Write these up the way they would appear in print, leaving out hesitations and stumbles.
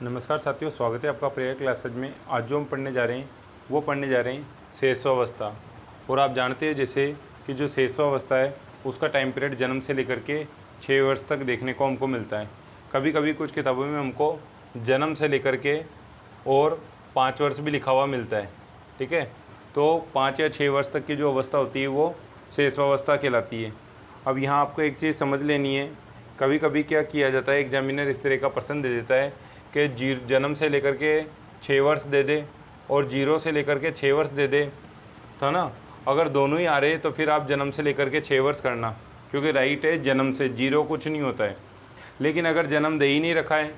नमस्कार साथियों, स्वागत है आपका प्रेयर क्लासेज में। आज जो हम पढ़ने जा रहे हैं वो पढ़ने जा रहे हैं शेषवावस्था। और आप जानते हैं जैसे कि जो शेषवावस्था है उसका टाइम पीरियड जन्म से लेकर के 6 वर्ष तक देखने को हमको मिलता है। कभी कभी कुछ किताबों में हमको जन्म से लेकर के और 5 वर्ष भी लिखा हुआ मिलता है। ठीक है, तो 5 या 6 वर्ष तक की जो अवस्था होती है वो शेषवावस्था कहलाती है। अब यहाँ आपको एक चीज़ समझ लेनी है, कभी कभी क्या किया जाता है, एग्जामिनर इस तरह का प्रश्न दे देता है कि जन्म से लेकर के 6 वर्ष दे दे और 0 से लेकर के 6 वर्ष दे दे, था ना। अगर दोनों ही आ रहे तो फिर आप जन्म से लेकर के 6 वर्ष करना, क्योंकि राइट है जन्म से, 0 कुछ नहीं होता है। लेकिन अगर जन्म दे ही नहीं रखा है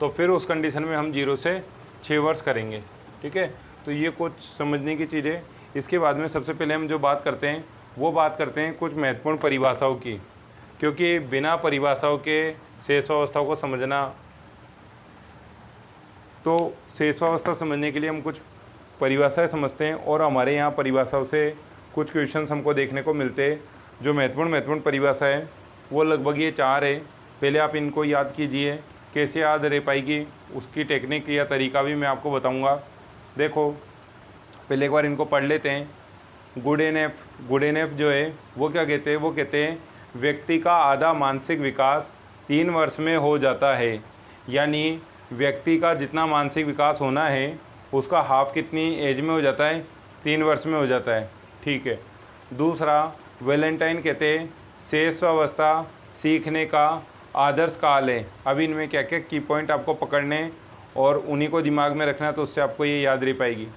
तो फिर उस कंडीशन में हम 0 से 6 वर्ष करेंगे। ठीक है, तो ये कुछ समझने की चीज़ें। इसके बाद में सबसे पहले हम जो बात करते हैं वो बात करते हैं कुछ महत्वपूर्ण परिभाषाओं की, क्योंकि बिना परिभाषाओं के शेषावस्था को समझना, तो शेषावस्था समझने के लिए हम कुछ परिभाषाएं समझते हैं। और हमारे यहाँ परिभाषाओं से कुछ क्वेश्चंस हमको देखने को मिलते हैं। जो महत्वपूर्ण परिभाषा है वो लगभग ये 4 है। पहले आप इनको याद कीजिए, कैसे याद रह पाएगी उसकी टेक्निक या तरीका भी मैं आपको बताऊँगा। देखो, पहले एक बार इनको पढ़ लेते हैं। गुड एन एफ जो है वो क्या कहते हैं, वो कहते हैं व्यक्ति का आधा मानसिक विकास 3 वर्ष में हो जाता है। यानी व्यक्ति का जितना मानसिक विकास होना है उसका हाफ कितनी एज में हो जाता है, 3 वर्ष में हो जाता है। ठीक है। दूसरा, वैलेंटाइन कहते हैं शेषावस्था सीखने का आदर्श काल है। अभी इनमें क्या क्या की पॉइंट आपको पकड़ने और उन्हीं को दिमाग में रखना, तो उससे आपको ये याद रह पाएगी।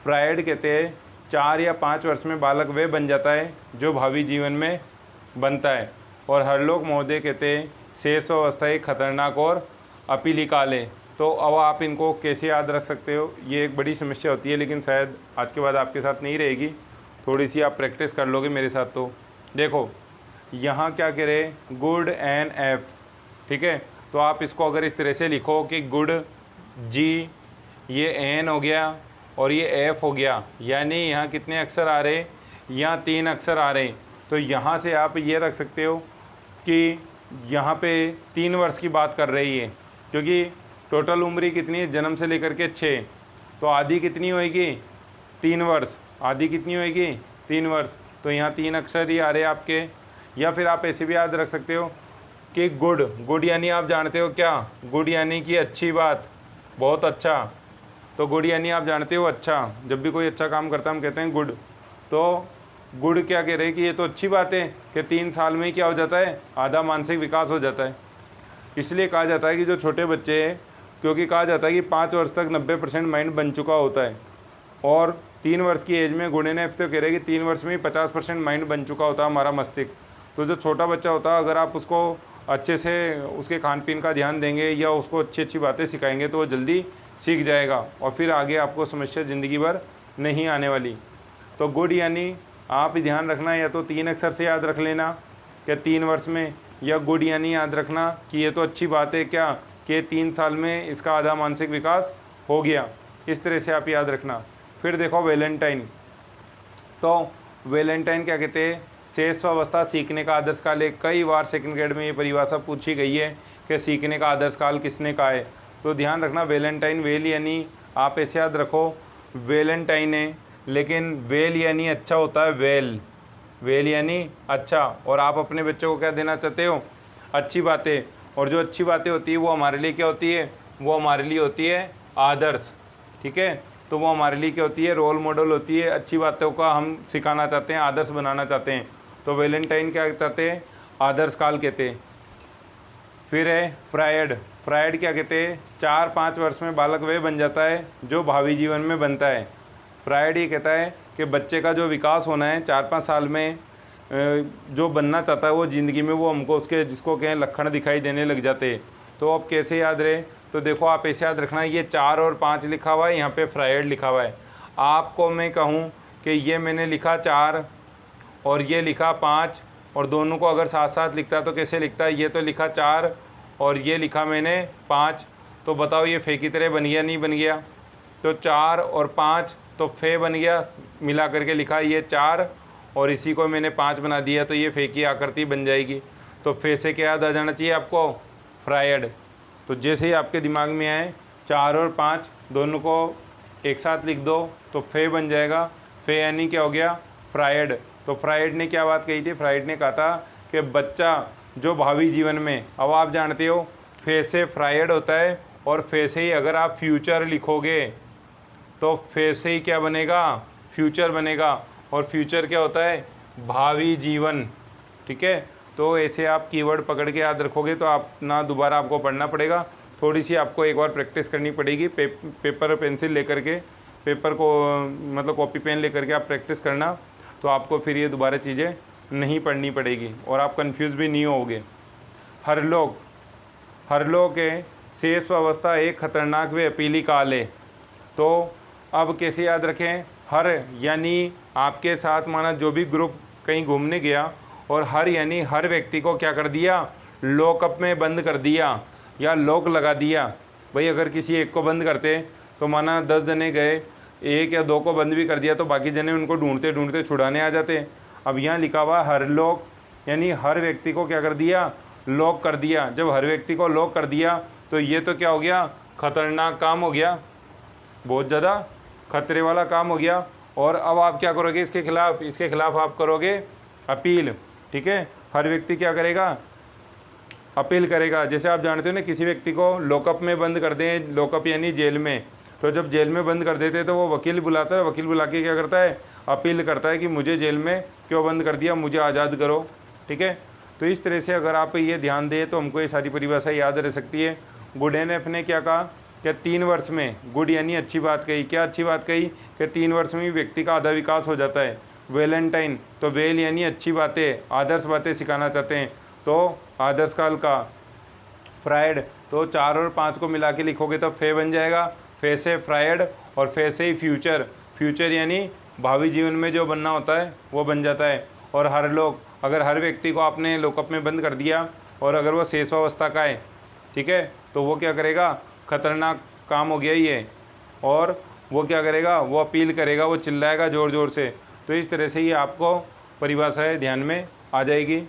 फ्रायड कहते हैं 4 या 5 वर्ष में बालक वह बन जाता है जो भावी जीवन में बनता है। और हरलोक महोदय कहते हैं शेषावस्था एक खतरनाक और अपीली काल है। तो अब आप इनको कैसे याद रख सकते हो, ये एक बड़ी समस्या होती है, लेकिन शायद आज के बाद आपके साथ नहीं रहेगी। थोड़ी सी आप प्रैक्टिस कर लोगे मेरे साथ। तो देखो, यहाँ क्या कह रहे, गुड एन एफ। ठीक है, तो आप इसको अगर इस तरह से लिखो कि गुड जी, ये एन हो गया और ये एफ हो गया, यानी यहाँ कितने अक्षर आ रहे, यहाँ 3 अक्षर आ रहे। तो यहाँ से आप ये रख सकते हो कि यहाँ पे 3 वर्ष की बात कर रही है, क्योंकि टोटल उम्र कितनी है जन्म से लेकर के 6, तो आधी कितनी होएगी, 3 वर्ष। आधी कितनी होएगी, 3 वर्ष। तो यहाँ 3 अक्षर ही आ रहे हैं आपके। या फिर आप ऐसे भी याद रख सकते हो कि गुड यानी आप जानते हो क्या, गुड यानी कि अच्छी बात, बहुत अच्छा। तो गुड यानी आप जानते हो अच्छा, जब भी कोई अच्छा काम करता है हम कहते हैं गुड। तो गुड क्या कह रहे हैं कि ये तो अच्छी बात है कि 3 साल में ही क्या हो जाता है, आधा मानसिक विकास हो जाता है। इसलिए कहा जाता है कि जो छोटे बच्चे हैं, क्योंकि कहा जाता है कि 5 वर्ष तक 90% माइंड बन चुका होता है, और 3 वर्ष की एज में गुड एन एफ तो कह रहे हैं कि 3 वर्ष में ही 50% माइंड बन चुका होता है हमारा मस्तिष्क। तो जो छोटा बच्चा होता है, अगर आप उसको अच्छे से उसके खान पीन का ध्यान देंगे या उसको अच्छी अच्छी बातें सिखाएंगे तो वो जल्दी सीख जाएगा, और फिर आगे आपको समस्या ज़िंदगी भर नहीं आने वाली। तो गुड यानी आप ध्यान रखना, या तो 3 अक्षर से याद रख लेना कि 3 वर्ष में, या गुड यानी याद रखना कि ये तो अच्छी बात है क्या कि 3 साल में इसका आधा मानसिक विकास हो गया। इस तरह से आप याद रखना। फिर देखो वैलेंटाइन, तो वैलेंटाइन क्या कहते हैं, शेषावस्था सीखने का आदर्श काल है। कई बार सेकंड ग्रेड में ये परिभाषा पूछी गई है कि सीखने का आदर्श काल किसने कहा है। तो ध्यान रखना, वैलेंटाइन, वेल यानी आप ऐसे याद रखो वैलेंटाइन है, लेकिन वेल यानी अच्छा होता है, वेल यानी अच्छा। और आप अपने बच्चों को क्या देना चाहते हो, अच्छी बातें। और जो अच्छी बातें होती है वो हमारे लिए क्या होती है, वो हमारे लिए होती है आदर्श। ठीक है, तो वो हमारे लिए क्या होती है, रोल मॉडल होती है। अच्छी बातों का हम सिखाना चाहते हैं, आदर्श बनाना चाहते हैं। तो वैलेंटाइन क्या चाहते हैं, आदर्श काल कहते हैं। फिर है फ्रायड क्या कहते हैं, 4-5 वर्ष में बालक वह बन जाता है जो भावी जीवन में बनता है। फ्रायड ये कहता है कि बच्चे का जो विकास होना है 4-5 साल में, जो बनना चाहता है वो ज़िंदगी में, वो हमको उसके जिसको कहें लक्षण दिखाई देने लग जाते हैं। तो अब कैसे याद रहे, तो देखो आप ऐसे याद रखना, ये 4 और 5 लिखा हुआ है, यहाँ पे फ्रायड लिखा हुआ है। आपको मैं कहूँ कि ये मैंने लिखा 4 और ये लिखा 5, और दोनों को अगर साथ साथ लिखता तो कैसे लिखता है, ये तो लिखा 4 और ये लिखा मैंने 5, तो बताओ ये फे की तरह बन गया नहीं बन गया। तो 4 और 5 तो फे बन गया, मिला करके लिखा ये 4 और इसी को मैंने 5 बना दिया, तो ये फे की आकृति बन जाएगी। तो फे से क्या याद आ जाना चाहिए आपको, फ्रायड। तो जैसे ही आपके दिमाग में आए 4 और 5 दोनों को एक साथ लिख दो तो फे बन जाएगा। फे यानी क्या हो गया, फ्रायड। तो फ्रायड ने क्या बात कही थी, फ्रायड ने कहा था कि बच्चा जो भावी जीवन में, अब आप जानते हो फे से फ्रायड होता है, और फे से ही अगर आप फ्यूचर लिखोगे तो फे से ही क्या बनेगा, फ्यूचर बनेगा। और फ्यूचर क्या होता है, भावी जीवन। ठीक है, तो ऐसे आप कीवर्ड पकड़ के याद रखोगे तो आप ना दोबारा आपको पढ़ना पड़ेगा, थोड़ी सी आपको एक बार प्रैक्टिस करनी पड़ेगी। पेपर और पेंसिल लेकर के, पेपर को मतलब कॉपी पेन लेकर के आप प्रैक्टिस करना, तो आपको फिर ये दोबारा चीज़ें नहीं पढ़नी पड़ेगी और आप कंफ्यूज भी नहीं होगे। हरलोक के शेष अवस्था एक खतरनाक व अपीली काल है। तो अब कैसे याद रखें, हर यानी आपके साथ माना जो भी ग्रुप कहीं घूमने गया, और हर यानी हर व्यक्ति को क्या कर दिया, लॉकअप में बंद कर दिया या लॉक लगा दिया। भाई अगर किसी एक को बंद करते तो माना 10 जने गए, 1 या 2 को बंद भी कर दिया तो बाकी जने उनको ढूंढते ढूंढते छुड़ाने आ जाते। अब यहाँ लिखा हुआ हर लोक यानी हर व्यक्ति को क्या कर दिया, लॉक कर दिया। जब हर व्यक्ति को लॉक कर दिया तो ये तो क्या हो गया, खतरनाक काम हो गया, बहुत ज़्यादा खतरे वाला काम हो गया। और अब आप क्या करोगे, इसके खिलाफ आप करोगे अपील। ठीक है, हर व्यक्ति क्या करेगा, अपील करेगा। जैसे आप जानते हो ना, किसी व्यक्ति को लॉकअप में बंद कर दें, लॉकअप यानी जेल में, तो जब जेल में बंद कर देते तो वो वकील बुलाता है, वकील बुला के क्या करता है, अपील करता है कि मुझे जेल में क्यों बंद कर दिया, मुझे आज़ाद करो। ठीक है, तो इस तरह से अगर आप ये ध्यान दें तो हमको ये सारी परिभाषा याद रह सकती है। गुडेनफ ने क्या कहा कि 3 वर्ष में, गुड यानी अच्छी बात कही, क्या अच्छी बात कही कि 3 वर्ष में व्यक्ति का आधा विकास हो जाता है। वेलेंटाइन, तो वेल यानी अच्छी बातें, आदर्श बातें सिखाना चाहते हैं, तो आदर्श काल का। फ्रायड, तो 4 और 5 को मिला के लिखोगे तो फे बन जाएगा, फे से फ्रायड, और फे से ही फ्यूचर। फ्यूचर यानी भावी जीवन में जो बनना होता है वो बन जाता है। और हर लोग, अगर हर व्यक्ति को आपने लॉकअप में बंद कर दिया और अगर वो शेषावस्था का है, ठीक है, तो वो क्या करेगा, खतरनाक काम हो गया ये। और वो क्या करेगा, वो अपील करेगा, वो चिल्लाएगा ज़ोर ज़ोर से। तो इस तरह से ये आपको परिभाषाएं ध्यान में आ जाएगी।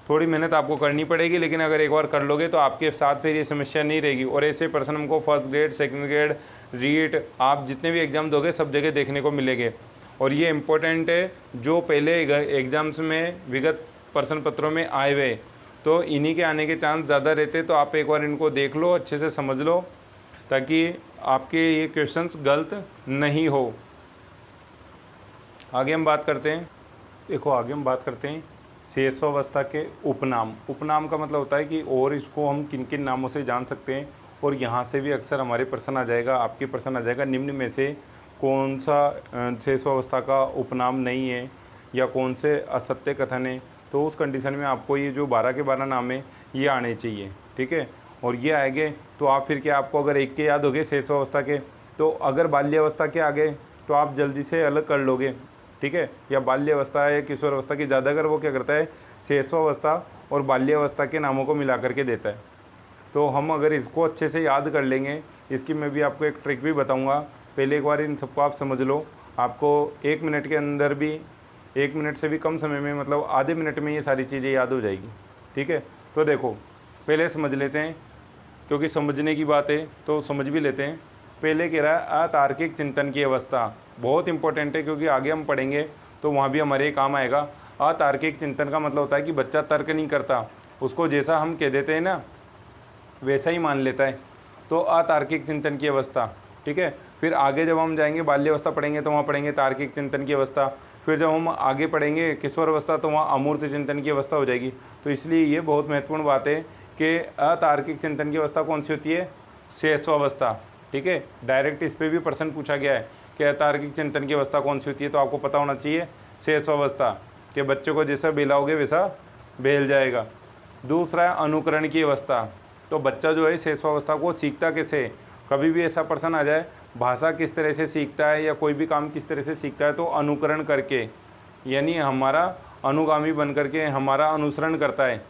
थोड़ी मेहनत आपको करनी पड़ेगी, लेकिन अगर एक बार कर लोगे तो आपके साथ फिर ये समस्या नहीं रहेगी। और ऐसे प्रश्न हमको first grade, second grade, REET, आप जितने भी एग्ज़ाम दोगे सब जगह देखने को मिलेंगे। और ये इम्पोर्टेंट है, जो पहले एग्ज़ाम्स में विगत प्रश्न पत्रों में आए हुए, तो इन्हीं के आने के चांस ज़्यादा रहते। तो आप एक बार इनको देख लो, अच्छे से समझ लो, ताकि आपके ये क्वेश्चंस गलत नहीं हो। आगे हम बात करते हैं, देखो आगे हम बात करते हैं शेषावस्था के उपनाम। उपनाम का मतलब होता है कि और इसको हम किन किन नामों से जान सकते हैं। और यहाँ से भी अक्सर हमारे प्रश्न आ जाएगा, आपके प्रश्न आ जाएगा, निम्न में से कौन सा शेषावस्था का उपनाम नहीं है या कौन से असत्य कथन है। तो उस कंडीशन में आपको ये जो 12 के 12 नाम है ये आने चाहिए। ठीक है, और ये आएंगे तो आप फिर क्या, आपको अगर एक के याद हो गए शेषावस्था के, तो अगर बाल्यावस्था के आ गए तो आप जल्दी से अलग कर लोगे। ठीक है, या बाल्यावस्था है, किशोर अवस्था की ज़्यादा, अगर वो क्या करता है, शेषावस्था और बाल्यावस्था के नामों को मिला करके देता है। तो हम अगर इसको अच्छे से याद कर लेंगे, इसकी मैं भी आपको एक ट्रिक भी बताऊंगा। पहले एक बार इन सबको आप समझ लो, आपको 1 मिनट के अंदर भी, 1 मिनट से भी कम समय में, मतलब आधे मिनट में ये सारी चीज़ें याद हो जाएगी। ठीक है, तो देखो पहले समझ लेते हैं, क्योंकि समझने की बात है तो समझ भी लेते हैं। पहले कह रहा है अतार्किक चिंतन की अवस्था, बहुत इंपॉर्टेंट है, क्योंकि आगे हम पढ़ेंगे तो वहाँ भी हमारे काम आएगा। अतार्किक चिंतन का मतलब होता है कि बच्चा तर्क नहीं करता, उसको जैसा हम कह देते हैं ना वैसा ही मान लेता है। तो अतार्किक चिंतन की अवस्था। ठीक है, फिर आगे जब हम जाएंगे बाल्यावस्था पढ़ेंगे तो वहाँ पढ़ेंगे तार्किक चिंतन की अवस्था। फिर जब हम आगे पढ़ेंगे किशोर अवस्था तो वहाँ अमूर्त चिंतन की अवस्था हो जाएगी। तो इसलिए ये बहुत महत्वपूर्ण बात है कि अतार्किक चिंतन की अवस्था कौन सी होती है, शेषावस्था। ठीक है, डायरेक्ट इस पर भी प्रश्न पूछा गया है कि अतार्किक चिंतन की अवस्था कौन सी होती है, तो आपको पता होना चाहिए शेषावस्था, कि बच्चों को जैसा बेलाओगे वैसा बेल जाएगा। दूसरा है अनुकरण की अवस्था, तो बच्चा जो है शेषावस्था को सीखता कैसे, कभी भी ऐसा प्रश्न आ जाए भाषा किस तरह से सीखता है या कोई भी काम किस तरह से सीखता है, तो अनुकरण करके, यानी हमारा अनुगामी बन करके हमारा अनुसरण करता है।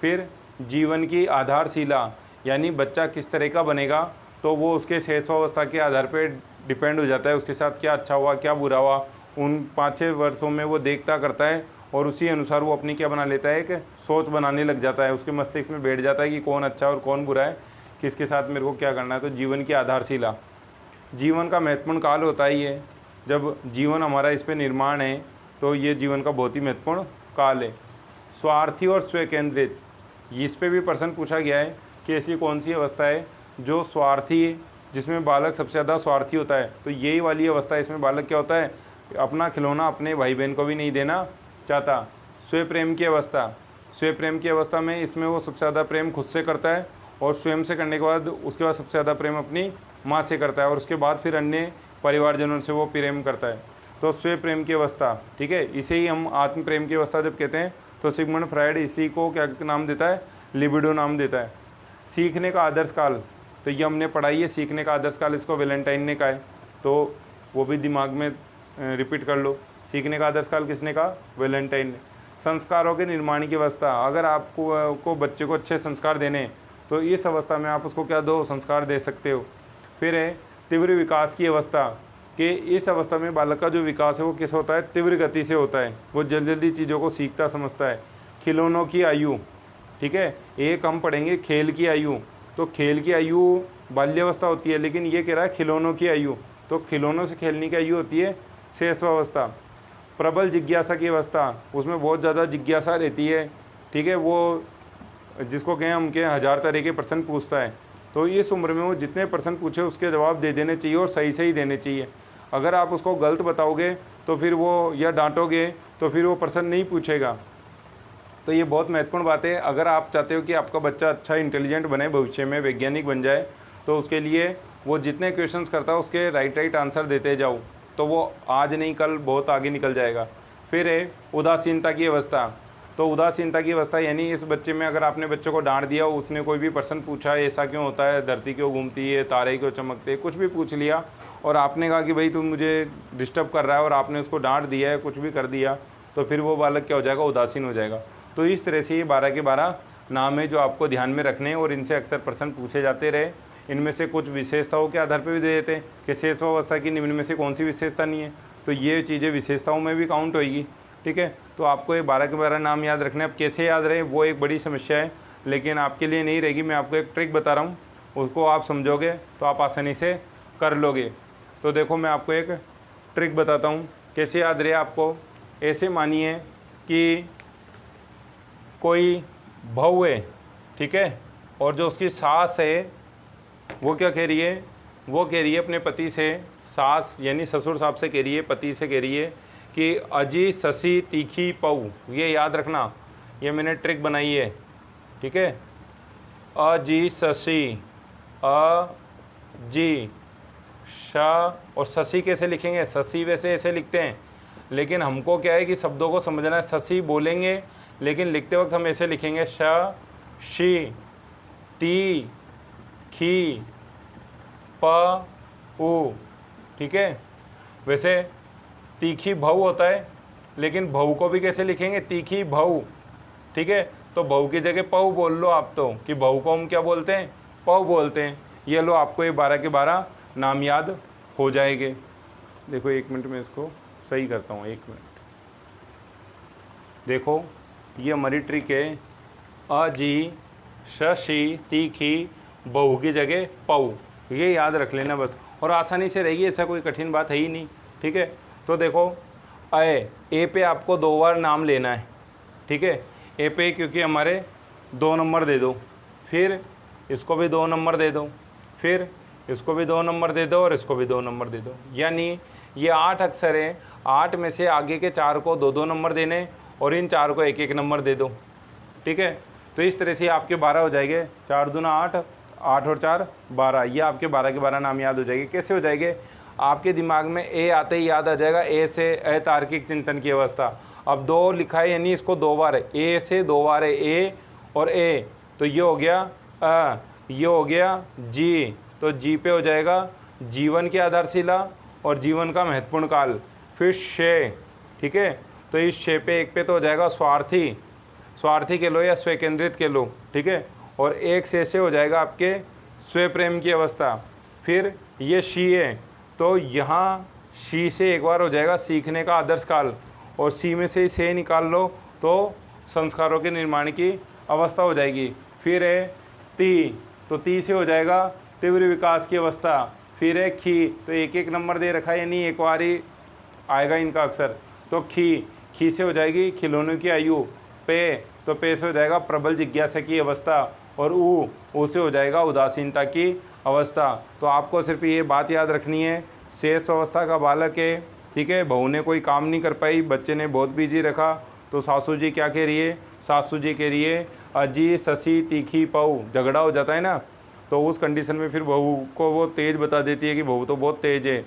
फिर जीवन की आधारशिला, यानी बच्चा किस तरह का बनेगा, तो वो उसके शेषावस्था के आधार पर डिपेंड हो जाता है, उसके साथ क्या अच्छा हुआ क्या बुरा हुआ, उन 5-6 वर्षों में वो देखता करता है और उसी अनुसार वो अपनी क्या बना लेता है, एक सोच बनाने लग जाता है, उसके मस्तिष्क में बैठ जाता है कि कौन अच्छा और कौन बुरा है, किसके साथ मेरे को क्या करना है। तो जीवन की आधारशिला, जीवन का महत्वपूर्ण काल होता ही है जब जीवन हमारा इस पे निर्माण है, तो ये जीवन का बहुत ही महत्वपूर्ण काल है। स्वार्थी और स्वकेंद्रित, इस पे भी प्रश्न पूछा गया है कि ऐसी कौन सी अवस्था है जो स्वार्थी है, जिसमें बालक सबसे ज़्यादा स्वार्थी होता है। तो यही वाली अवस्था है, इसमें बालक क्या होता है, अपना खिलौना अपने भाई बहन को भी नहीं देना चाहता। स्वप्रेम की अवस्था, स्वप्रेम की अवस्था में इसमें वो सबसे ज़्यादा प्रेम खुद से करता है और स्वयं से करने के बाद उसके बाद सबसे ज़्यादा प्रेम अपनी माँ से करता है और उसके बाद फिर अन्य परिवारजनों से वो प्रेम करता है। तो स्वप्रेम की अवस्था, ठीक है, इसे ही हम आत्म प्रेम की अवस्था जब कहते हैं तो सिगमंड फ्रायड इसी को क्या नाम देता है, लिबिडो नाम देता है। सीखने का आदर्श काल, तो ये हमने पढ़ाई है, सीखने का आदर्श काल इसको वैलेंटाइन ने कहा है, तो वो भी दिमाग में रिपीट कर लो। सीखने का आदर्श काल किसने कहा, वैलेंटाइन ने। संस्कारों के निर्माण की अवस्था, अगर आपको बच्चे को अच्छे संस्कार देने तो इस अवस्था में आप उसको क्या दो, संस्कार दे सकते हो। फिर है तीव्र विकास की अवस्था, कि इस अवस्था में बालक का जो विकास है वो किस होता है, तीव्र गति से होता है, वो जल्दी जल्दी चीज़ों को सीखता समझता है। खिलौनों की आयु, ठीक है, एक हम पढ़ेंगे खेल की आयु, तो खेल की आयु बाल्यावस्था होती है, लेकिन ये कह रहा है खिलौनों की आयु, तो खिलौनों से खेलने की आयु होती है शैशवावस्था। प्रबल जिज्ञासा की अवस्था, उसमें बहुत ज़्यादा जिज्ञासा रहती है, ठीक है, वो जिसको कहें हम के 1000 तरह के प्रश्न पूछता है। तो इस उम्र में वो जितने प्रश्न पूछे उसके जवाब दे देने चाहिए और सही सही देने चाहिए। अगर आप उसको गलत बताओगे तो फिर वो, या डांटोगे तो फिर वो प्रश्न नहीं पूछेगा। तो ये बहुत महत्वपूर्ण बात है। अगर आप चाहते हो कि आपका बच्चा अच्छा इंटेलिजेंट बने, भविष्य में वैज्ञानिक बन जाए, तो उसके लिए वो जितने क्वेश्चंस करता है उसके राइट आंसर देते जाओ, तो वो आज नहीं कल बहुत आगे निकल जाएगा। फिर है उदासीनता की अवस्था, तो उदासीनता की अवस्था यानी इस बच्चे में अगर आपने बच्चे को डांट दिया, उसने कोई भी प्रश्न पूछा ऐसा क्यों होता है, धरती क्यों घूमती है, तारे क्यों चमकते हैं, कुछ भी पूछ लिया और आपने कहा कि भाई तुम मुझे डिस्टर्ब कर रहा है और आपने उसको डांट दिया है, कुछ भी कर दिया, तो फिर वो बालक क्या हो जाएगा, उदासीन हो जाएगा। तो इस तरह से ये 12 के 12 नाम है जो आपको ध्यान में रखने हैं और इनसे अक्सर प्रश्न पूछे जाते रहे। इनमें से कुछ विशेषताओं के आधार पर भी दे देते हैं कि शैशवावस्था की निम्न में से कौन सी विशेषता नहीं है, तो ये चीज़ें विशेषताओं में भी काउंट होएगी, ठीक है। तो आपको ये 12 के 12 नाम याद रखने, अब कैसे याद रहे वो एक बड़ी समस्या है, लेकिन आपके लिए नहीं रहेगी। मैं आपको एक ट्रिक बता रहा हूँ, उसको आप समझोगे तो आप आसानी से कर लोगे। तो देखो मैं आपको एक ट्रिक बताता हूँ कैसे याद रहे आपको। ऐसे मानिए कि कोई बहू है, ठीक है, और जो उसकी सास है वो क्या कह रही है, वो कह रही है अपने पति से, सास यानी ससुर साहब से कह रही है, पति से कह रही है कि अजी ससी तीखी पऊ, ये याद रखना, ये मैंने ट्रिक बनाई है, ठीक है। अजी ससी, अजी श, और ससी कैसे लिखेंगे, ससी वैसे ऐसे लिखते हैं, लेकिन हमको क्या है कि शब्दों को समझना है। ससी बोलेंगे लेकिन लिखते वक्त हम ऐसे लिखेंगे, श शी ती खी प ऊ, ठीक है। वैसे तीखी भऊ होता है, लेकिन भऊ को भी कैसे लिखेंगे, तीखी भऊ, ठीक है। तो भऊ की जगह पऊ बोल लो आप, तो कि भऊ को हम क्या बोलते हैं, पऊ बोलते हैं। ये लो आपको ये 12 के 12 नाम याद हो जाएंगे। देखो 1 मिनट में इसको सही करता हूँ, 1 मिनट। देखो ये हमारी ट्रिक है, अजी शशी तीखी बहू की जगह पऊ, ये याद रख लेना बस, और आसानी से रहेगी, ऐसा कोई कठिन बात है ही नहीं, ठीक है। तो देखो ए पे आपको 2 बार नाम लेना है, ठीक है। ए पे क्योंकि हमारे 2 नंबर दे दो, फिर इसको भी 2 नंबर दे दो, फिर इसको भी 2 नंबर दे दो और इसको भी 2 नंबर दे दो। यानी ये 8 अक्षर हैं, 8 में से आगे के 4 को 2-2 नंबर देने और इन 4 को 1-1 नंबर दे दो, ठीक है। तो इस तरह से आपके 12 हो जाएंगे, 4 दूना 8, 8 और 4 12, ये आपके 12 के 12 नाम याद हो जाएंगे। कैसे हो जाएंगे, आपके दिमाग में ए आते ही याद आ जाएगा, ए से अतार्किक चिंतन की अवस्था। अब 2 लिखा है यानी इसको 2 बार है, ए से 2 बार है, ए और ए, तो ये हो गया अ, ये हो गया जी, तो जी पे हो जाएगा जीवन की आधारशिला और जीवन का महत्वपूर्ण काल। फिर शे, ठीक है, तो इस शे पे 1 पे तो हो जाएगा स्वार्थी, स्वार्थी के लो या स्वकेंद्रित के लो, ठीक है। और 1 से हो जाएगा आपके स्वप्रेम की अवस्था। फिर ये शी है, तो यहाँ शी से 1 बार हो जाएगा सीखने का आदर्श काल, और सी में से निकाल लो तो संस्कारों के निर्माण की अवस्था हो जाएगी। फिर है ती, तो ती से हो जाएगा तीव्र विकास की अवस्था। फिर है खी, तो एक एक नंबर दे रखा है यानी एक बार ही आएगा इनका अक्षर। तो खी से हो जाएगी खिलौनों की आयु। पे, तो पे से हो जाएगा प्रबल जिज्ञासा की अवस्था। और ऊ से हो जाएगा उदासीनता की अवस्था। तो आपको सिर्फ ये बात याद रखनी है, शेष अवस्था का बालक है, ठीक है। बहू ने कोई काम नहीं कर पाई, बच्चे ने बहुत बिजी रखा, तो सासू जी क्या कह रही है, सासू जी कह रही है अजी ससी तीखी पाऊ, झगड़ा हो जाता है ना, तो उस कंडीशन में फिर बहू को वो तेज बता देती है कि बहू तो बहुत तेज है।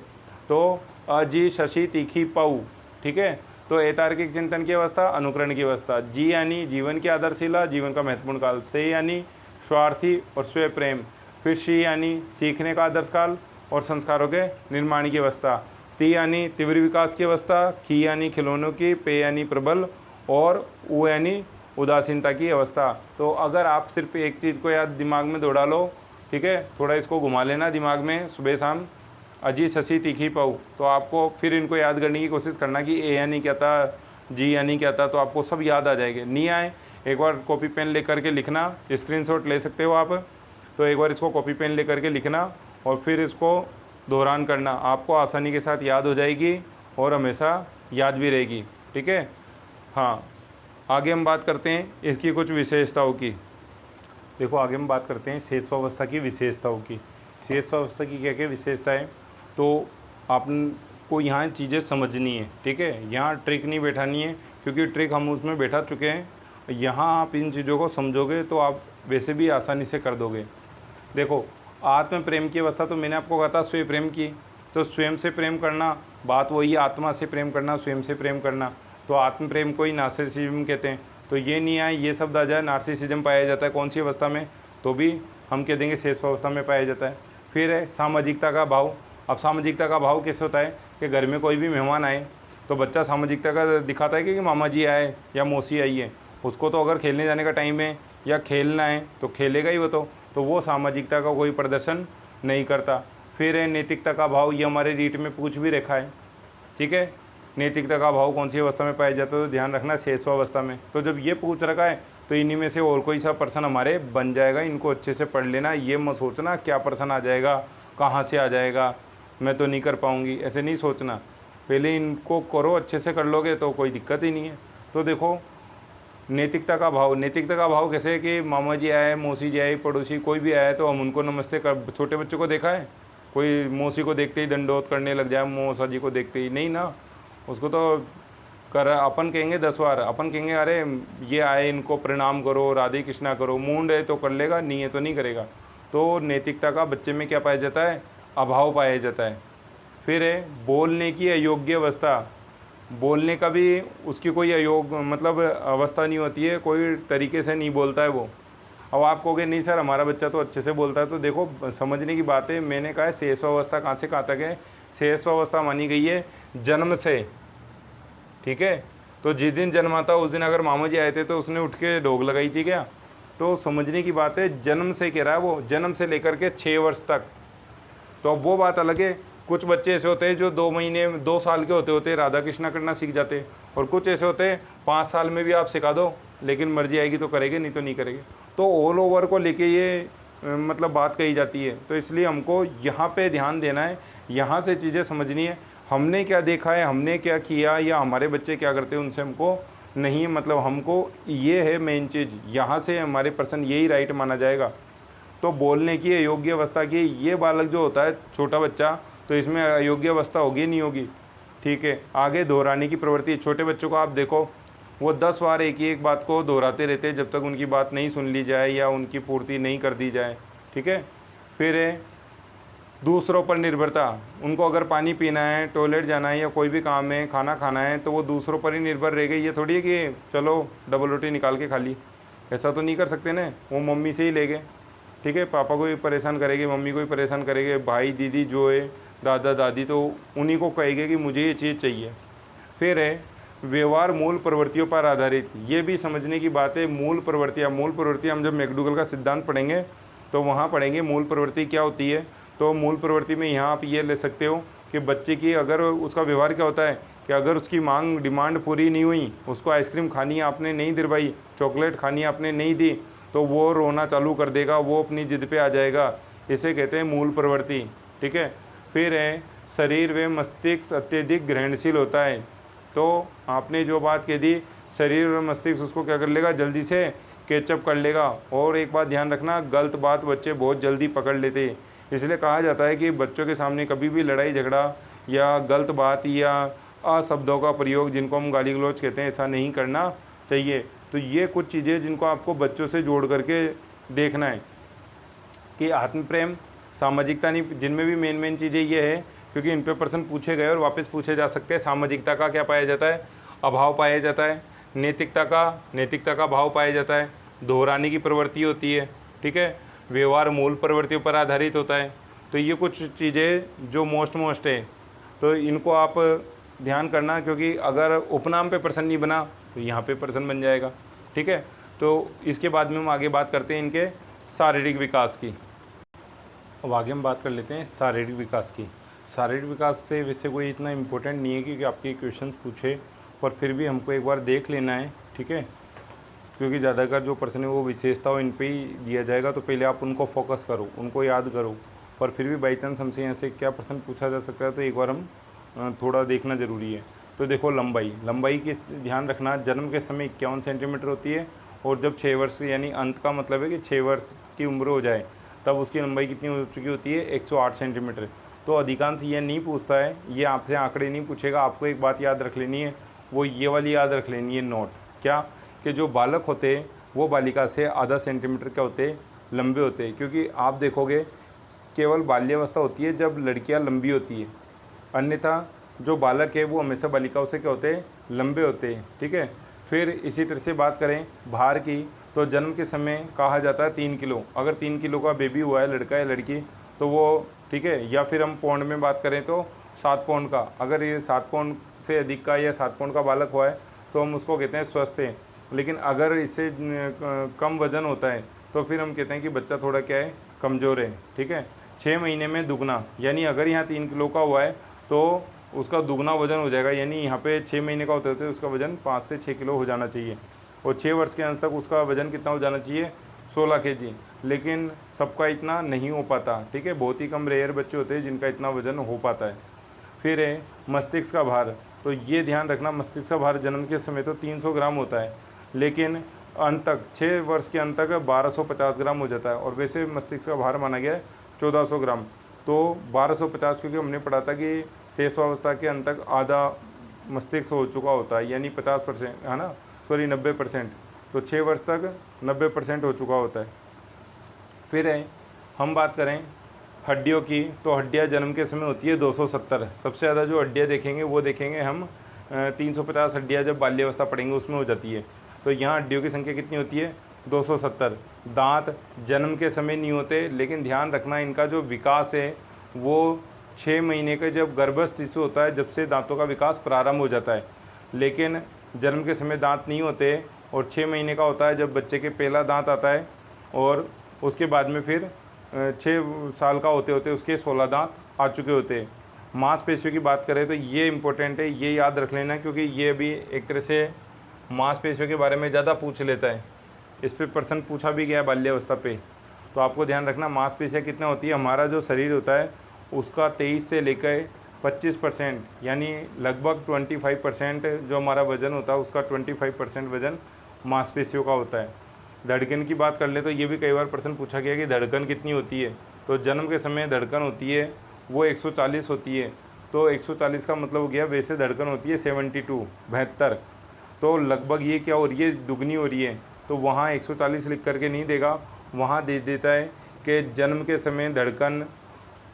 तो अजी शशि तीखी पाऊ, ठीक है। तो अतार्किक चिंतन की अवस्था, अनुकरण की अवस्था। जी यानी जीवन की आदर्शिला, जीवन का महत्वपूर्ण काल। से यानी स्वार्थी और स्वयं प्रेम। फिर शी यानी सीखने का आदर्श काल और संस्कारों के निर्माण की अवस्था। ती यानी तीव्र विकास की अवस्था। खी यानी खिलौनों की। पे यानी प्रबल। और ऊ यानी उदासीनता की अवस्था। तो अगर आप सिर्फ एक चीज़ को याद दिमाग में दौड़ा लो, ठीक है, थोड़ा इसको घुमा लेना दिमाग में सुबह शाम, अजी शशि तीखी पाऊ, तो आपको फिर इनको याद करने की कोशिश करना कि ए यानी क्या था, जी यानी क्या था, तो आपको सब याद आ जाएंगे। नहीं आए एक बार कॉपी पेन ले करके लिखना, स्क्रीनशॉट ले सकते हो आप। तो एक बार इसको कॉपी पेन ले करके लिखना और फिर इसको दोहरान करना, आपको आसानी के साथ याद हो जाएगी और हमेशा याद भी रहेगी, ठीक है। हाँ, आगे हम बात करते हैं इसकी कुछ विशेषताओं की। देखो आगे हम बात करते हैं शेषावस्था की विशेषताओं की। शेषावस्था की क्या क्या विशेषताएं, तो आपको यहाँ चीज़ें समझनी है, ठीक है। यहाँ ट्रिक नहीं बैठानी है, क्योंकि ट्रिक हम उसमें बैठा चुके हैं। यहाँ आप इन चीज़ों को समझोगे तो आप वैसे भी आसानी से कर दोगे। देखो आत्म प्रेम की अवस्था, तो मैंने आपको कहा था स्वयं प्रेम की, तो स्वयं से प्रेम करना, बात वही आत्मा से प्रेम करना, स्वयं से प्रेम करना, तो आत्म प्रेम को ही नार्सिसिज्म कहते हैं। तो ये नहीं आए ये शब्द आ जाए, नार्सिसिज्म पाया जाता है कौन सी अवस्था में, तो भी हम कह देंगे शेषावस्था में पाया जाता है। फिर है सामाजिकता का भाव। अब सामाजिकता का भाव कैसे होता है कि घर में कोई भी मेहमान आए तो बच्चा सामाजिकता का दिखाता है कि मामा जी आए या मौसी आई है, उसको तो अगर खेलने जाने का टाइम है या खेलना है तो खेलेगा ही वो, तो वो सामाजिकता का कोई प्रदर्शन नहीं करता। फिर है नैतिकता का भाव, ये हमारे रीट में पूछ भी रखा है, ठीक है। नैतिकता का भाव कौन सी अवस्था में पाया जाता है, तो ध्यान रखना शेषावस्था में। तो जब ये पूछ रखा है तो इन्हीं में से और कोई सा पर्सन हमारे बन जाएगा, इनको अच्छे से पढ़ लेना। ये मत सोचना क्या पर्सन आ जाएगा, कहाँ से आ जाएगा, मैं तो नहीं कर पाऊँगी, ऐसे नहीं सोचना। पहले इनको करो, अच्छे से कर लोगे तो कोई दिक्कत ही नहीं है। तो देखो नैतिकता का भाव, नैतिकता का भाव कैसे है कि मामा जी आए, मौसी जी आई, पड़ोसी कोई भी आया तो हम उनको नमस्ते कर। छोटे बच्चों को देखा है कोई मौसी को देखते ही दंडोत करने लग जाए, मौसा जी को देखते ही नहीं ना, उसको तो कर अपन कहेंगे 10 बार, अपन कहेंगे अरे ये आए इनको प्रणाम करो, राधे कृष्णा करो, मूंड है तो कर लेगा, नहीं है तो नहीं करेगा। तो नैतिकता का बच्चे में क्या पाया जाता है, अभाव पाया जाता है। फिर है बोलने की अयोग्य अवस्था। बोलने का भी उसकी कोई मतलब अवस्था नहीं होती है, कोई तरीके से नहीं बोलता है वो। अब आप कहोगे नहीं सर हमारा बच्चा तो अच्छे से बोलता है, तो देखो समझने की बात है। मैंने कहा है शेषावस्था कहाँ से कहाँ तक है, शेषावस्था मानी गई है जन्म से, ठीक है। तो जिस दिन जन्मा था उस दिन अगर मामा जी आए थे तो उसने उठ के ढोक लगाई थी क्या, तो समझने की बात है। जन्म से कह रहा है वो, जन्म से लेकर के 6 वर्ष तक। तो अब वो बात अलग है, कुछ बच्चे ऐसे होते हैं जो 2 महीने 2 साल के होते होते राधा कृष्णा करना सीख जाते, और कुछ ऐसे होते हैं 5 साल में भी आप सिखा दो लेकिन मर्जी आएगी तो करेंगे, नहीं तो नहीं करेंगे। तो ऑल ओवर को लेके ये मतलब बात कही जाती है। तो इसलिए हमको यहाँ पे ध्यान देना है, यहाँ से चीज़ें समझनी है। हमने क्या देखा है, हमने क्या किया, या हमारे बच्चे क्या करते हैं उनसे हमको नहीं, मतलब हमको ये है मेन चीज़, यहाँ से हमारे पर्सन यही राइट माना जाएगा। तो बोलने की अयोग्य अवस्था की, ये बालक जो होता है छोटा बच्चा, तो इसमें अयोग्य अवस्था होगी नहीं होगी, ठीक है। आगे दोहराने की प्रवृत्ति, छोटे बच्चों को आप देखो वो 10 बार एक ही एक बात को दोहराते रहते हैं जब तक उनकी बात नहीं सुन ली जाए या उनकी पूर्ति नहीं कर दी जाए, ठीक है। फिर है दूसरों पर निर्भरता। उनको अगर पानी पीना है, टॉयलेट जाना है या कोई भी काम है, खाना खाना है, तो वो दूसरों पर ही निर्भर रह गई। ये थोड़ी है कि चलो डबल रोटी निकाल के खा ली, ऐसा तो नहीं कर सकते ना, वो मम्मी से ही ले गए, ठीक है। पापा को भी परेशान करेंगे, मम्मी को भी परेशान करेंगे, भाई दीदी जो है, दादा दादी, तो उन्हीं को कहेंगे कि मुझे ये चीज़ चाहिए। फिर है व्यवहार मूल प्रवृत्तियों पर आधारित। ये भी समझने की बात है, मूल प्रवृत्तियाँ। मूल प्रवृत्तियाँ हम जब मैकडूगल का सिद्धांत पढ़ेंगे तो वहाँ पढ़ेंगे मूल प्रवृत्ति क्या होती है। तो मूल प्रवृत्ति में यहाँ आप ये ले सकते हो कि बच्चे की अगर उसका व्यवहार क्या होता है कि अगर उसकी मांग डिमांड पूरी नहीं हुई, उसको आइसक्रीम खानी है आपने नहीं दिलवाई, चॉकलेट खानी है आपने नहीं दी, तो वो रोना चालू कर देगा, वो अपनी जिद पे आ जाएगा। इसे कहते हैं मूल प्रवृत्ति, ठीक है। फिर है शरीर व मस्तिष्क अत्यधिक ग्रहणशील होता है। तो आपने जो बात कह दी, शरीर और मस्तिष्क उसको क्या कर लेगा, जल्दी से कैचअप कर लेगा। और एक बात ध्यान रखना, गलत बात बच्चे बहुत जल्दी पकड़ लेते हैं। इसलिए कहा जाता है कि बच्चों के सामने कभी भी लड़ाई झगड़ा या गलत बात या अशब्दों का प्रयोग, जिनको हम गाली गलौज कहते हैं, ऐसा नहीं करना चाहिए। तो ये कुछ चीज़ें जिनको आपको बच्चों से जोड़ करके देखना है कि आत्म प्रेम, सामाजिकता नहीं, जिनमें भी मेन चीज़ें ये है, क्योंकि इन पे प्रश्न पूछे गए और वापस पूछे जा सकते हैं। सामाजिकता का क्या पाया जाता है, अभाव पाया जाता है। नैतिकता का भाव पाया जाता है। दोहराने की प्रवृत्ति होती है, ठीक है। व्यवहार मूल प्रवृत्तियों पर आधारित होता है। तो ये कुछ चीज़ें जो मोस्ट है, तो इनको आप ध्यान करना, क्योंकि अगर उपनाम पे प्रश्न नहीं बना तो यहाँ पे प्रश्न बन जाएगा, ठीक है। तो इसके बाद में हम आगे बात करते हैं इनके शारीरिक विकास की। अब आगे हम बात कर लेते हैं शारीरिक विकास की। शारीरिक विकास से वैसे कोई इतना इम्पोर्टेंट नहीं है क्योंकि आपके क्वेश्चंस पूछे, पर फिर भी हमको एक बार देख लेना है, ठीक है। क्योंकि ज़्यादातर जो प्रश्न है वो विशेषताओं इन पे ही दिया जाएगा, तो पहले आप उनको फोकस करो, उनको याद करो। पर फिर भी बाई चांस हमसे यहाँ से क्या प्रश्न पूछा जा सकता है, तो एक बार हम थोड़ा देखना ज़रूरी है। तो देखो लंबाई की ध्यान रखना। जन्म के समय 51 सेंटीमीटर होती है, और जब 6 वर्ष यानी अंत का मतलब है कि 6 वर्ष की उम्र हो जाए तब उसकी लंबाई कितनी हो चुकी होती है, 108 सेंटीमीटर। तो अधिकांश ये नहीं पूछता है, ये आपसे आंकड़े नहीं पूछेगा। आपको एक बात याद रख लेनी है, वो ये वाली याद रख लेनी है नोट, क्या कि जो बालक होते हैं वो बालिका से आधा सेंटीमीटर क्या होते हैं, लंबे होते हैं। क्योंकि आप देखोगे केवल बाल्यावस्था होती है जब लड़कियां लंबी होती है, अन्यथा जो बालक है वो हमेशा बालिकाओं से क्या होते हैं, लंबे होते हैं, ठीक है। फिर इसी तरह से बात करें भार की, तो जन्म के समय कहा जाता है 3 किलो। अगर 3 किलो का बेबी हुआ है, लड़का या लड़की, तो वो ठीक है। या फिर हम पौंड में बात करें तो 7 पौंड का, अगर ये 7 पौंड से अधिक का या 7 पौंड का बालक हुआ है तो हम उसको कहते हैं स्वस्थ है। लेकिन अगर इससे कम वजन होता है तो फिर हम कहते हैं कि बच्चा थोड़ा क्या है, कमज़ोर है, ठीक है। 6 महीने में दुगना, यानी अगर यहाँ 3 किलो का हुआ है तो उसका दुगना वजन हो जाएगा। यानी यहाँ पे 6 महीने का होते होते उसका वजन 5 से 6 किलो हो जाना चाहिए। और 6 वर्ष के अंत तक उसका वजन कितना हो जाना चाहिए, 16 kg। लेकिन सबका इतना नहीं हो पाता, ठीक है। बहुत ही कम रेयर बच्चे होते हैं जिनका इतना वजन हो पाता है। फिर है मस्तिष्क का भार, तो ये ध्यान रखना, मस्तिष्क का भार जन्म के समय तो 300 ग्राम होता है, लेकिन अंत तक 6 वर्ष के अंत तक 1250 ग्राम हो जाता है। और वैसे मस्तिष्क का भार माना गया है 1400 ग्राम। तो 1250, क्योंकि हमने पढ़ा था कि शेषावस्था के अंत तक आधा मस्तिष्क हो चुका होता है, यानी 50%, है ना, सॉरी 90%। तो 6 वर्ष तक 90% हो चुका होता है। फिर है हम बात करें हड्डियों की, तो हड्डियां जन्म के समय होती है 270। सबसे ज़्यादा जो हड्डियां देखेंगे वो देखेंगे हम 350 हड्डियां जब बाल्यावस्था पढ़ेंगे उसमें हो जाती है। तो यहाँ हड्डियों की संख्या कितनी होती है, 270। दांत जन्म के समय नहीं होते, लेकिन ध्यान रखना इनका जो विकास है वो 6 महीने का जब गर्भस्थ शिशु होता है जब से दांतों का विकास प्रारंभ हो जाता है। लेकिन जन्म के समय दांत नहीं होते, और 6 महीने का होता है जब बच्चे के पहला दांत आता है, और उसके बाद में फिर 6 साल का होते होते उसके 16 दांत आ चुके होते हैं। मांसपेशियों की बात करें तो ये इम्पोर्टेंट है, ये याद रख लेना, क्योंकि ये भी एक तरह से मांसपेशियों के बारे में ज़्यादा पूछ लेता है। इस पर प्रश्न पूछा भी गया है बाल्यावस्था पे। तो आपको ध्यान रखना मांसपेशियाँ कितना होती है, हमारा जो शरीर होता है उसका 23 से लेकर 25%, यानी लगभग 25% जो हमारा वज़न होता है उसका 25% वज़न मांसपेशियों का होता है। धड़कन की बात कर ले तो ये भी कई बार प्रश्न पूछा गया कि धड़कन कितनी होती है। तो जन्म के समय धड़कन होती है वो 140 होती है। तो 140 का मतलब हो गया, वैसे धड़कन होती है 72। तो लगभग ये क्या हो रही है, दुगनी हो रही है। तो वहाँ 140 लिख करके नहीं देगा, वहाँ दे देता है कि जन्म के समय धड़कन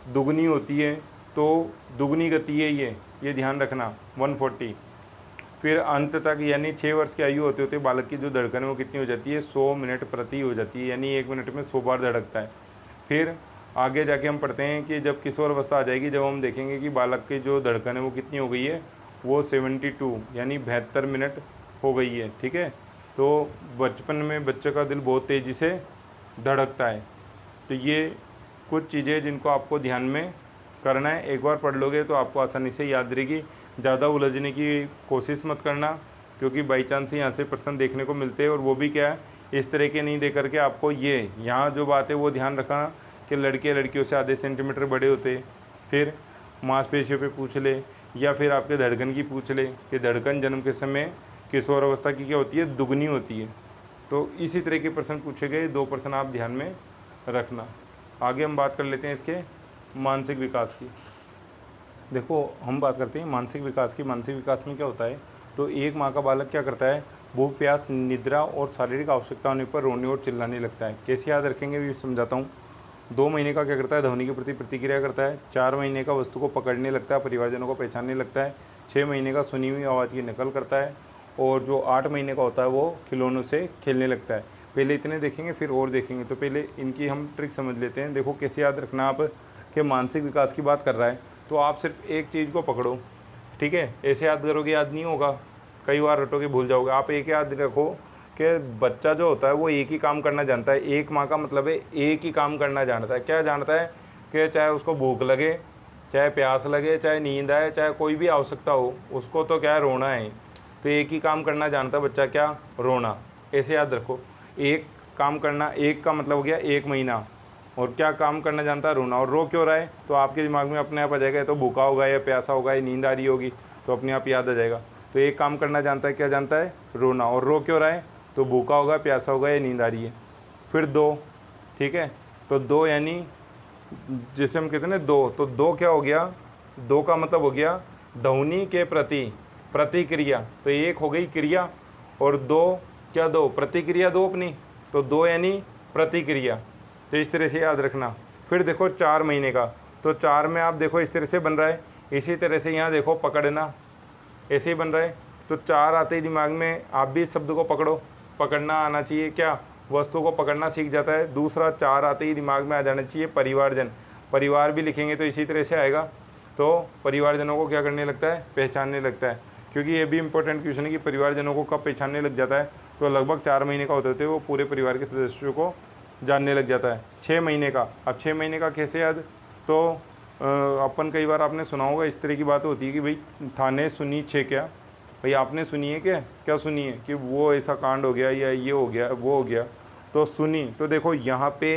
दुगनी होती है, तो दुगनी गति है ये ध्यान रखना, 140। फिर अंत तक यानी 6 वर्ष की आयु होते होते बालक की जो धड़कन है वो कितनी हो जाती है, 100 मिनट प्रति हो जाती है, यानी 1 मिनट में 100 बार धड़कता है। फिर आगे जाके हम पढ़ते हैं कि जब किशोर अवस्था आ जाएगी, जब हम देखेंगे कि बालक की जो धड़कन है वो कितनी हो गई है, वो 72 यानी 72 मिनट हो गई है, ठीक है। तो बचपन में बच्चे का दिल बहुत तेज़ी से धड़कता है। तो ये कुछ चीज़ें जिनको आपको ध्यान में करना है, एक बार पढ़ लोगे तो आपको आसानी से याद रहेगी। ज़्यादा उलझने की कोशिश मत करना, क्योंकि बाई चांस यहाँ से प्रश्न देखने को मिलते हैं, और वो भी क्या है इस तरह के नहीं दे करके आपको ये यहाँ जो बात है वो ध्यान रखना कि लड़के लड़कियों से आधे सेंटीमीटर बड़े होते। फिर मांसपेशियों पे पूछ ले, या फिर आपके धड़कन की पूछ ले कि धड़कन जन्म के समय किशोर अवस्था की क्या होती है, दुगनी होती है। तो इसी तरह के प्रश्न पूछे गए, 2 प्रश्न आप ध्यान में रखना। आगे हम बात कर लेते हैं इसके मानसिक विकास की। देखो हम बात करते हैं मानसिक विकास की। मानसिक विकास में क्या होता है, तो एक माँ का बालक क्या करता है, भूख प्यास निद्रा और शारीरिक आवश्यकता होने पर रोने और चिल्लाने लगता है। कैसे याद रखेंगे भी समझाता हूँ। 2 महीने का क्या करता है, ध्वनि के प्रति प्रतिक्रिया करता है। 4 महीने का वस्तु को पकड़ने लगता है, परिवारजनों को पहचानने लगता है। 6 महीने का सुनी हुई आवाज़ की नकल करता है। और जो 8 महीने का होता है वो खिलौनों से खेलने लगता है। पहले इतने देखेंगे फिर और देखेंगे। तो पहले इनकी हम ट्रिक समझ लेते हैं। देखो कैसे याद रखना आप कि मानसिक विकास की बात कर रहा है तो आप सिर्फ एक चीज़ को पकड़ो, ठीक है। ऐसे याद करोगे याद नहीं होगा, कई बार रटोगे भूल जाओगे। आप एक याद रखो कि बच्चा जो होता है वो एक ही काम करना जानता है। एक माँ का मतलब है एक ही काम करना जानता है। क्या जानता है कि चाहे उसको भूख लगे, चाहे प्यास लगे, चाहे नींद आए, चाहे कोई भी आवश्यकता हो, उसको तो क्या है, रोना है। तो एक ही काम करना जानता है बच्चा, क्या, रोना। ऐसे याद रखो, एक काम करना, एक का मतलब हो गया 1 महीना, और क्या काम करना जानता है, रोना। और रो क्यों रहा है तो आपके दिमाग में अपने आप आ जाएगा, तो भूखा होगा या प्यासा होगा या नींद आ रही होगी, तो अपने आप याद आ जाएगा। तो एक काम करना जानता है, क्या जानता है, रोना। और रो क्यों रहा है तो भूखा होगा, प्यासा होगा या नींद आ रही है। फिर 2, ठीक है। तो 2 यानी जैसे हम कहते हैं ना 2, तो 2 क्या हो गया, 2 का मतलब हो गया ध्वनि के प्रति प्रतिक्रिया। तो एक हो गई क्रिया और 2 क्या, 2 प्रतिक्रिया, 2 अपनी। तो 2 यानी प्रतिक्रिया। तो इस तरह से याद रखना। फिर देखो 4 महीने का, तो 4 में आप देखो इस तरह से बन रहा है। इसी तरह से यहाँ देखो पकड़ना, ऐसे ही बन रहा है। तो 4 आते ही दिमाग में आप भी इस शब्द को पकड़ो, पकड़ना आना चाहिए, क्या, वस्तु को पकड़ना सीख जाता है। दूसरा 4 आते ही दिमाग में आ जाना चाहिए परिवारजन। परिवार भी लिखेंगे तो इसी तरह से आएगा। तो परिवारजनों को क्या करने लगता है, पहचानने लगता है। क्योंकि ये भी इंपॉर्टेंट क्वेश्चन है कि परिवारजनों को कब पहचानने लग जाता है। तो लगभग 4 महीने का होते थे वो पूरे परिवार के सदस्यों को जानने लग जाता है। 6 महीने का, अब 6 महीने का कैसे याद, तो अपन कई बार आपने सुना होगा, इस तरह की बात होती है कि भाई थाने सुनी 6 क्या, भाई आपने सुनी है क्या सुनी है कि वो ऐसा कांड हो गया या ये हो गया वो हो गया, तो सुनी। तो देखो यहाँ पे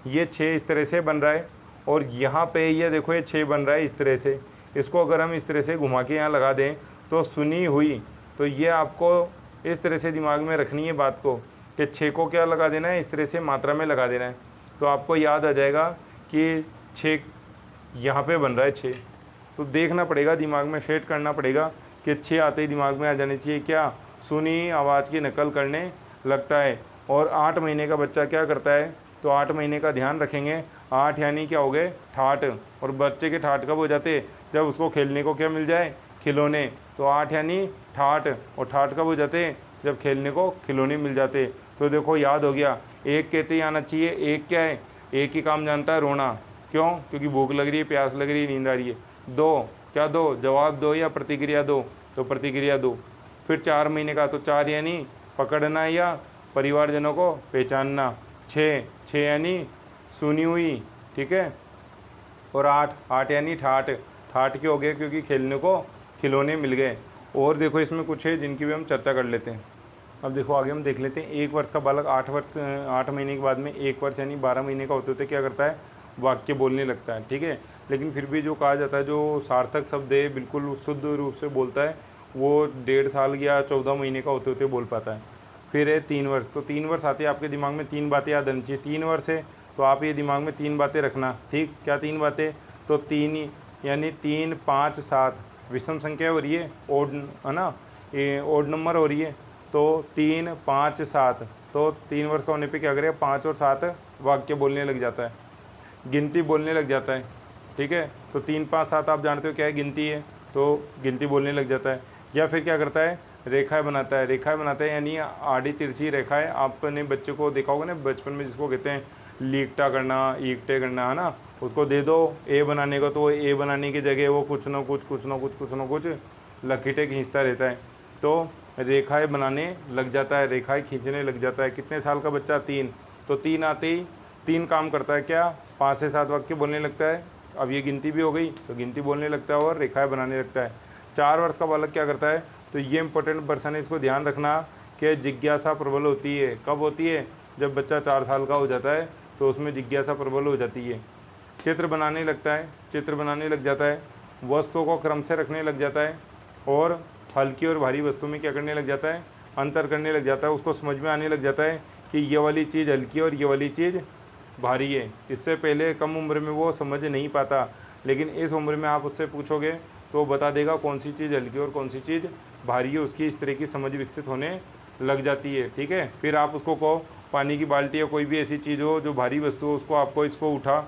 ये 6 इस तरह से बन रहा है, और यहाँ पे ये देखो ये 6 बन रहा है इस तरह से। इसको अगर हम इस तरह से घुमा के यहाँ लगा दें तो सुनी हुई। तो ये आपको इस तरह से दिमाग में रखनी है बात को कि 6 को क्या लगा देना है, इस तरह से मात्रा में लगा देना है। तो आपको याद आ जाएगा कि 6 यहाँ पे बन रहा है 6। तो देखना पड़ेगा, दिमाग में सेट करना पड़ेगा कि 6 आते ही दिमाग में आ जानी चाहिए, क्या, सुनी आवाज़ की नकल करने लगता है। और 8 महीने का बच्चा क्या करता है, तो 8 महीने का ध्यान रखेंगे। 8 यानी क्या हो गए, ठाठ। और बच्चे के ठाठ कब हो जाते, जब उसको खेलने को क्या मिल जाए, खिलौने। तो 8 यानी ठाठ, और ठाठ कब हो जाते, जब खेलने को खिलौने मिल जाते। तो देखो याद हो गया, 1 कहते ही आना चाहिए। 1 क्या है, एक ही काम जानता है, रोना। क्यों, क्योंकि भूख लग रही है, प्यास लग रही है, नींद आ रही है। 2 क्या, 2 जवाब दो या प्रतिक्रिया दो, तो प्रतिक्रिया दो। फिर 4 महीने का, तो 4 यानी पकड़ना या परिवारजनों को पहचानना। 6 यानी सुनी हुई, ठीक है। और 8 यानी ठाठ। ठाठ क्यों हो गए, क्योंकि खेलने को खिलौने मिल गए। और देखो इसमें कुछ है जिनकी भी हम चर्चा कर लेते हैं। अब देखो आगे हम देख लेते हैं। 1 वर्ष का बालक 8 महीने के बाद में 1 वर्ष यानी 12 महीने का होते होते क्या करता है, वाक्य बोलने लगता है, ठीक है। लेकिन फिर भी जो कहा जाता है, जो सार्थक शब्द है बिल्कुल शुद्ध रूप से बोलता है, वो 1.5 साल या 14 महीने का होते होते बोल पाता है। फिर है 3 वर्ष। तो 3 वर्ष आते ही आपके दिमाग में 3 बातें याद आनी चाहिए। 3 वर्ष है तो आप ये दिमाग में 3 बातें रखना, ठीक। क्या 3 बातें, तो 3 यानी 3, 5, 7 विषम संख्या हो रही है, ओड है ना, ये ओड नंबर हो रही है। तो 3, 5, 7, तो 3 वर्ष का होने पे क्या करेगा, 5 और 7 वाक्य बोलने लग जाता है, गिनती बोलने लग जाता है, ठीक है। तो 3, 5, 7 आप जानते हो क्या है, गिनती है, तो गिनती बोलने लग जाता है। या फिर क्या करता है, रेखाएं बनाता है। रेखाएं बनाता है यानी आड़ी तिरछी रेखाएं। आपने बच्चे को देखा होगा ना बचपन में, जिसको कहते हैं लीकटा करना, ईकटे करना, है ना, उसको दे दो ए बनाने को, तो ए बनाने की जगह वो कुछ ना कुछ लकीटें खींचता रहता है। तो रेखाएं बनाने लग जाता है, रेखाएं खींचने लग जाता है। कितने साल का बच्चा, 3। तो 3 आते ही 3 काम करता है, क्या, 5 से 7 वाक्य बोलने लगता है। अब ये गिनती भी हो गई, तो गिनती बोलने लगता है और रेखाएं बनाने लगता है। 4 वर्ष का बालक क्या करता है, तो ये इंपॉर्टेंट पर्सन है, इसको ध्यान रखना कि जिज्ञासा प्रबल होती है। कब होती है? जब बच्चा 4 साल का हो जाता है तो उसमें जिज्ञासा प्रबल हो जाती है। चित्र बनाने लगता है, चित्र बनाने लग जाता है, वस्तुओं को क्रम से रखने लग जाता है और हल्की और भारी वस्तु में क्या करने लग जाता है? अंतर करने लग जाता है। उसको समझ में आने लग जाता है कि ये वाली चीज़ हल्की और ये वाली चीज़ भारी है। इससे पहले कम उम्र में वो समझ नहीं पाता, लेकिन इस उम्र में आप उससे पूछोगे तो वो बता देगा कौन सी चीज़ हल्की और कौन सी चीज़ भारी है। उसकी इस तरह की समझ विकसित होने लग जाती है। ठीक है, फिर आप उसको कहो पानी की बाल्टी या कोई भी ऐसी चीज़ हो जो भारी वस्तु हो, उसको आपको इसको उठा,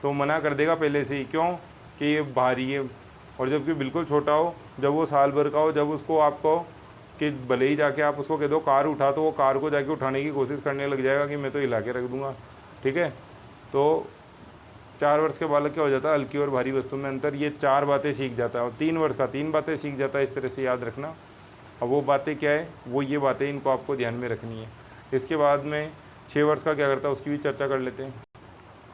तो मना कर देगा पहले से ही। क्यों? कि ये भारी है। और जबकि बिल्कुल छोटा हो, जब वो साल भर का हो, जब उसको आपको कि भले ही जाके आप उसको कह दो कार उठा, तो वो कार को जाके उठाने की कोशिश करने लग जाएगा कि मैं तो हिला के रख दूँगा। ठीक है, तो 4 वर्ष के बालक क्या हो जाता है? हल्की और भारी वस्तु में अंतर, ये 4 बातें सीख जाता है। और 3 वर्ष का 3 बातें सीख जाता है। इस तरह से याद रखना। अब वो बातें क्या है? वो ये बातें, इनको आपको ध्यान में रखनी है। इसके बाद में 6 वर्ष का क्या करता है, उसकी भी चर्चा कर लेते हैं।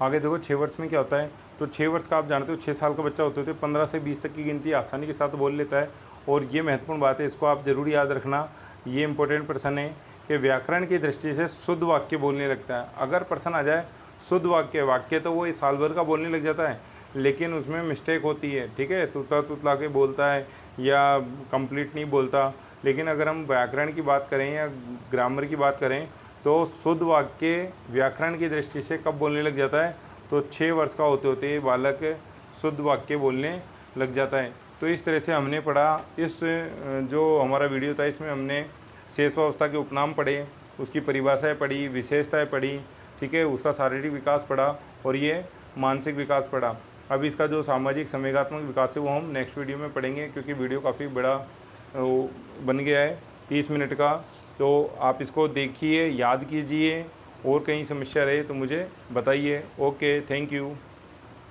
आगे देखो 6 वर्ष में क्या होता है। तो 6 वर्ष का आप जानते हो 6 साल का बच्चा होते थे 15 से 20 तक की गिनती आसानी के साथ बोल लेता है। और ये महत्वपूर्ण बात है, इसको आप ज़रूर याद रखना। ये इंपॉर्टेंट प्रश्न है कि व्याकरण की दृष्टि से शुद्ध वाक्य बोलने लगता है। अगर प्रश्न आ जाए शुद्ध वाक्य तो वो इस साल भर का बोलने लग जाता है, लेकिन उसमें मिस्टेक होती है। ठीक है, तुतला तुतला के बोलता है या कंप्लीट नहीं बोलता। लेकिन अगर हम व्याकरण की बात करें या ग्रामर की बात करें तो शुद्ध वाक्य व्याकरण की दृष्टि से कब बोलने लग जाता है? तो 6 वर्ष का होते होते बालक शुद्ध वाक्य बोलने लग जाता है। तो इस तरह से हमने पढ़ा। इस जो हमारा वीडियो था इसमें हमने शेषवावस्था के उपनाम पढ़े, उसकी परिभाषाएं पढ़ी, विशेषताएं पढ़ी। ठीक है, उसका शारीरिक विकास पढ़ा और ये मानसिक विकास पढ़ा। अब इसका जो सामाजिक संवेगात्मक विकास है वो हम नेक्स्ट वीडियो में पढ़ेंगे, क्योंकि वीडियो काफ़ी बड़ा बन गया है 30 मिनट का। तो आप इसको देखिए, याद कीजिए, और कहीं समस्या रहे तो मुझे बताइए। Okay, thank you.